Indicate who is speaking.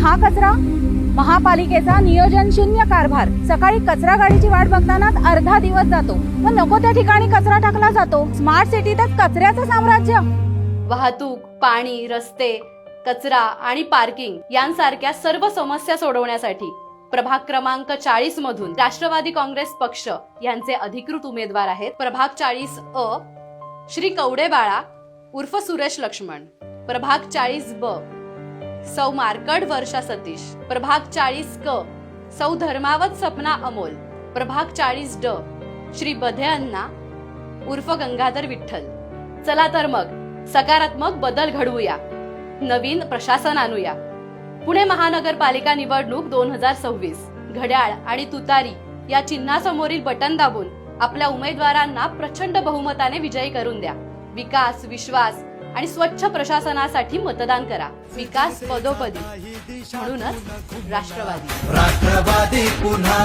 Speaker 1: हा कचरा महापालिकेचा नियोजन शून्य कारभार। सकाळी कचरा गाडीची वाट बघतानाच अर्धा दिवस जातो व नको त्या ठिकाणी कचरा टाकला जातो। स्मार्ट सिटीतच कचऱ्याचं साम्राज्य।
Speaker 2: वाहतूक, पाणी, रस्ते, कचरा आणि पार्किंग यांसारख्या सर्व समस्या सोडवण्यासाठी प्रभाग क्रमांक 40 मधून राष्ट्रवादी काँग्रेस पक्ष यांचे अधिकृत उमेदवार आहेत। प्रभाग 40 अ श्री कवडे बाळा उर्फ सुरेश लक्ष्मण, प्रभाग 40 ब सौ मार्कड वर्षा सतीश, प्रभाग 40 क सौ धर्मावत सपना अमोल, प्रभाग 40 ड श्री बधे अण्णा उर्फ गंगाधर विठ्ठल। चला तर मग सकारात्मक बदल घडवूया, नवीन प्रशासन आणूया। पुणे महानगरपालिका निवडणूक 2026 घड्याळ आणि तुतारी या चिन्हासमोरील बटन दाबून आपल्या उमेदवारांना प्रचंड बहुमताने विजयी करून द्या। विकास, विश्वास आणि स्वच्छ प्रशासनासाठी मतदान करा। विकास पदोपदी, म्हणूनच राष्ट्रवादी
Speaker 3: पुन्हा